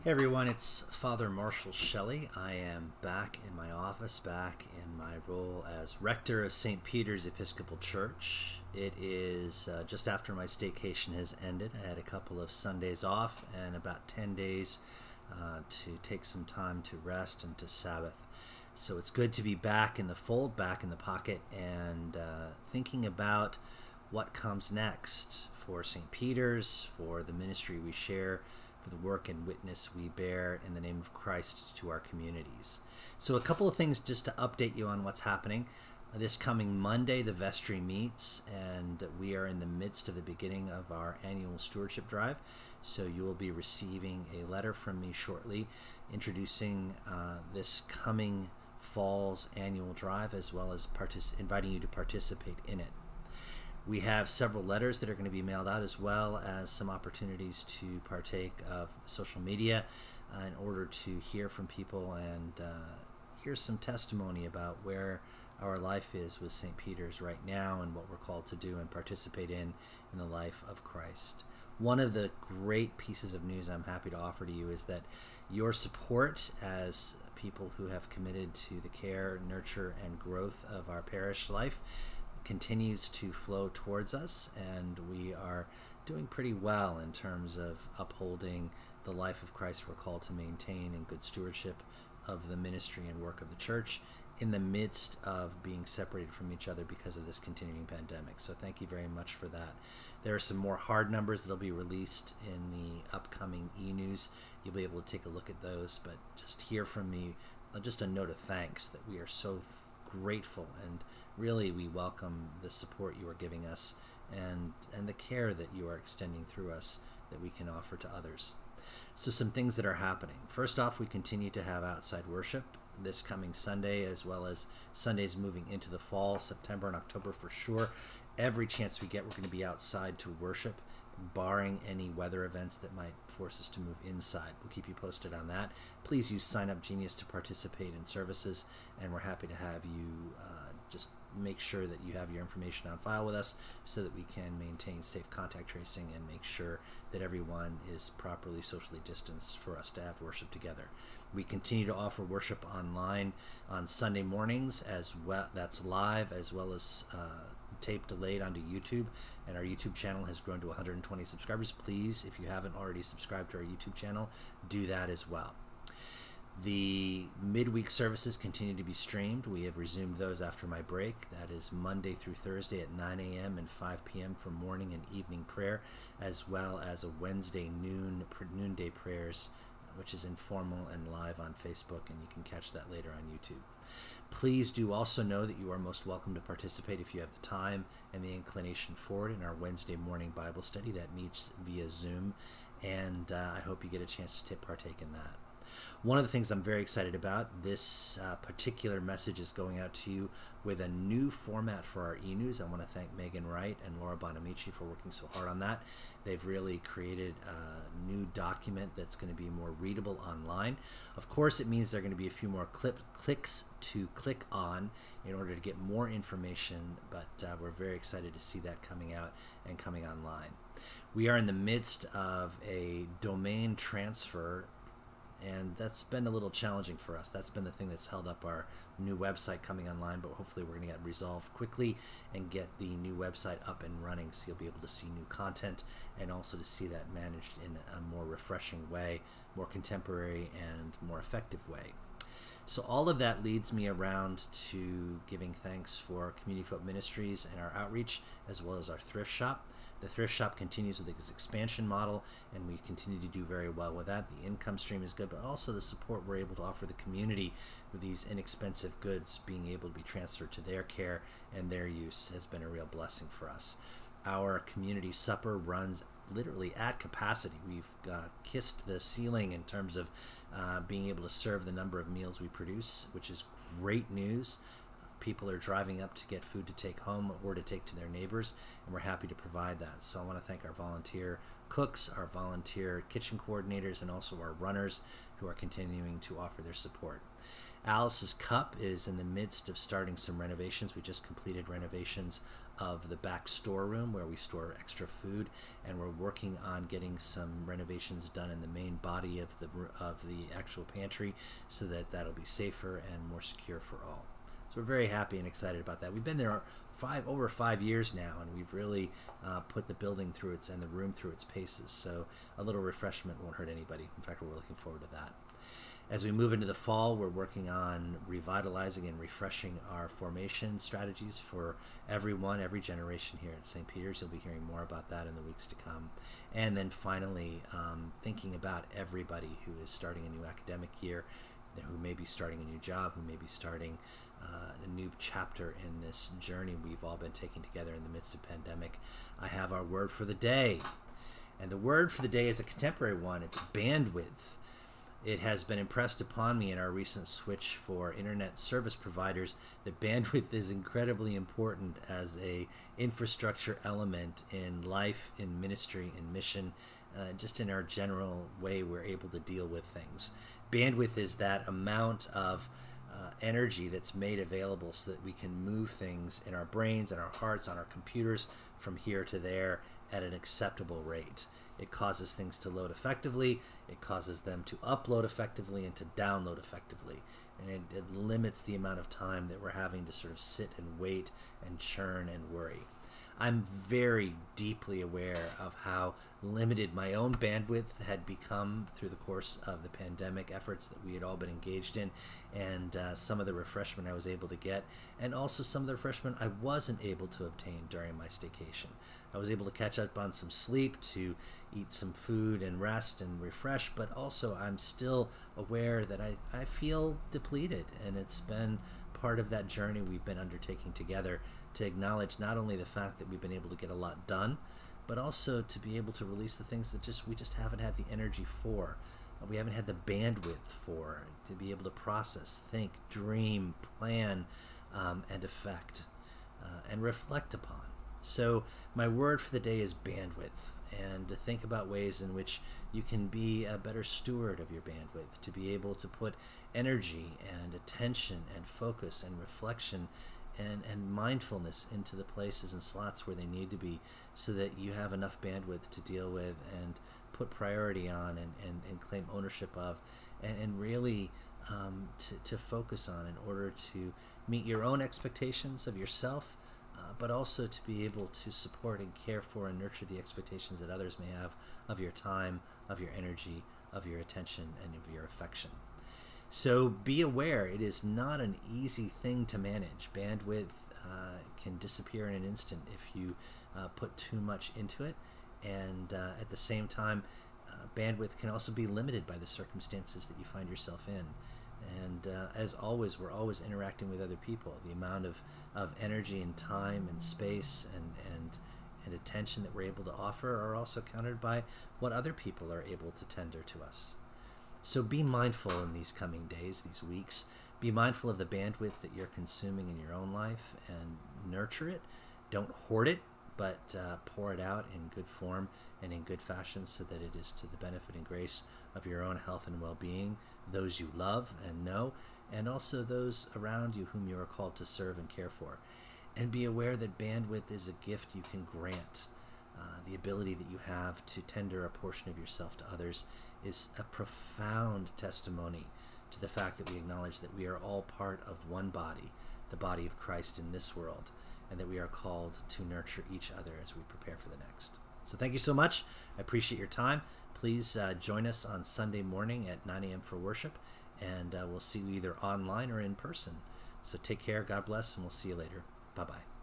Hey everyone, it's Father Marshall Shelley. I am back in my office, back in my role as Rector of St. Peter's Episcopal Church. It is just after my staycation has ended. I had a couple of Sundays off and about 10 days to take some time to rest and to Sabbath. So it's good to be back in the fold, back in the pocket, and thinking about what comes next for St. Peter's, for the ministry we share, for the work and witness we bear in the name of Christ to our communities. So a couple of things just to update you on what's happening. This coming Monday, the vestry meets, and we are in the midst of the beginning of our annual stewardship drive. So you will be receiving a letter from me shortly introducing this coming fall's annual drive, as well as inviting you to participate in it. We have several letters that are going to be mailed out, as well as some opportunities to partake of social media in order to hear from people and hear some testimony about where our life is with St. Peter's right now and what we're called to do and participate in the life of Christ. One of the great pieces of news I'm happy to offer to you is that your support as people who have committed to the care, nurture, and growth of our parish life continues to flow towards us, and we are doing pretty well in terms of upholding the life of Christ we're called to maintain in good stewardship of the ministry and work of the church in the midst of being separated from each other because of this continuing pandemic. So thank you very much for that. There are some more hard numbers that will be released in the upcoming e-news. You'll be able to take a look at those, but just hear from me just a note of thanks that we are so grateful, and really we welcome the support you are giving us and the care that you are extending through us that we can offer to others. So some things that are happening. First off, we continue to have outside worship this coming Sunday, as well as Sundays moving into the fall, September and October for sure. Every chance we get, we're going to be outside to worship, barring any weather events that might force us to move inside. We'll keep you posted on that. Please use Sign Up Genius to participate in services, and we're happy to have you just make sure that you have your information on file with us so that we can maintain safe contact tracing and make sure that everyone is properly socially distanced for us to have worship together. We continue to offer worship online on Sunday mornings as well. That's live, as well as tape delayed onto YouTube, and our YouTube channel has grown to 120 subscribers. Please, if you haven't already subscribed to our YouTube channel, do that as well. The midweek services continue to be streamed. We have resumed those after my break. That is Monday through Thursday at 9 a.m. and 5 p.m. for morning and evening prayer, as well as a Wednesday noonday prayers, which is informal and live on Facebook, and you can catch that later on YouTube. Please do also know that you are most welcome to participate if you have the time and the inclination for it in our Wednesday morning Bible study that meets via Zoom, and I hope you get a chance to partake in that. One of the things I'm very excited about, this particular message is going out to you with a new format for our e-news. I want to thank Megan Wright and Laura Bonamici for working so hard on that. They've really created a new document that's going to be more readable online. Of course, it means there are going to be a few more clicks to click on in order to get more information, but we're very excited to see that coming out and coming online. We are in the midst of a domain transfer, and that's been a little challenging for us. That's been the thing that's held up our new website coming online, but hopefully we're going to get resolved quickly and get the new website up and running, so you'll be able to see new content and also to see that managed in a more refreshing way, more contemporary and more effective way. So all of that leads me around to giving thanks for Community Folk Ministries and our outreach, as well as our thrift shop. The thrift shop continues with its expansion model, and we continue to do very well with that. The income stream is good, but also the support we're able to offer the community with these inexpensive goods being able to be transferred to their care and their use has been a real blessing for us. Our community supper runs literally at capacity. We've kissed the ceiling in terms of being able to serve the number of meals we produce, which is great news. People are driving up to get food to take home or to take to their neighbors, and we're happy to provide that. So I want to thank our volunteer cooks, our volunteer kitchen coordinators, and also our runners who are continuing to offer their support. Alice's Cup is in the midst of starting some renovations. We just completed renovations of the back storeroom where we store extra food, and we're working on getting some renovations done in the main body of the actual pantry so that that'll be safer and more secure for all. So we're very happy and excited about that. We've been there over 5 years now, and we've really put the building through its and the room through its paces. So a little refreshment won't hurt anybody. In fact, we're looking forward to that. As we move into the fall, we're working on revitalizing and refreshing our formation strategies for everyone, every generation here at St. Peter's. You'll be hearing more about that in the weeks to come. And then finally, thinking about everybody who is starting a new academic year, who may be starting a new job, who may be starting a new chapter in this journey we've all been taking together in the midst of pandemic. I have our word for the day. And the word for the day is a contemporary one. It's bandwidth. It has been impressed upon me in our recent switch for internet service providers that bandwidth is incredibly important as a infrastructure element in life, in ministry, in mission, just in our general way we're able to deal with things. Bandwidth is that amount of energy that's made available so that we can move things in our brains, in our hearts, on our computers from here to there at an acceptable rate. It causes things to load effectively, it causes them to upload effectively and to download effectively. And it limits the amount of time that we're having to sort of sit and wait and churn and worry. I'm very deeply aware of how limited my own bandwidth had become through the course of the pandemic efforts that we had all been engaged in, and some of the refreshment I was able to get, and also some of the refreshment I wasn't able to obtain during my staycation. I was able to catch up on some sleep, to eat some food and rest and refresh, but also I'm still aware that I feel depleted, and it's been part of that journey we've been undertaking together to acknowledge not only the fact that we've been able to get a lot done, but also to be able to release the things that we just haven't had the energy for. We haven't had the bandwidth for, to be able to process, think, dream, plan, and affect, and reflect upon. So my word for the day is bandwidth, and to think about ways in which you can be a better steward of your bandwidth, to be able to put energy and attention and focus and reflection and mindfulness into the places and slots where they need to be, so that you have enough bandwidth to deal with and put priority on and claim ownership of, and really to focus on in order to meet your own expectations of yourself, but also to be able to support and care for and nurture the expectations that others may have of your time, of your energy, of your attention, and of your affection. So be aware, it is not an easy thing to manage. Bandwidth can disappear in an instant if you put too much into it, and at the same time, bandwidth can also be limited by the circumstances that you find yourself in. And as always, we're always interacting with other people. The amount of energy and time and space and attention that we're able to offer are also countered by what other people are able to tender to us. So be mindful in these coming days, these weeks. Be mindful of the bandwidth that you're consuming in your own life and nurture it. Don't hoard it, but pour it out in good form and in good fashion so that it is to the benefit and grace of your own health and well-being, those you love and know, and also those around you whom you are called to serve and care for. And be aware that bandwidth is a gift you can grant. The ability that you have to tender a portion of yourself to others is a profound testimony to the fact that we acknowledge that we are all part of one body, the body of Christ in this world, and that we are called to nurture each other as we prepare for the next. So thank you so much. I appreciate your time. Please join us on Sunday morning at 9 a.m. for worship, and we'll see you either online or in person. So take care, God bless, and we'll see you later. Bye-bye.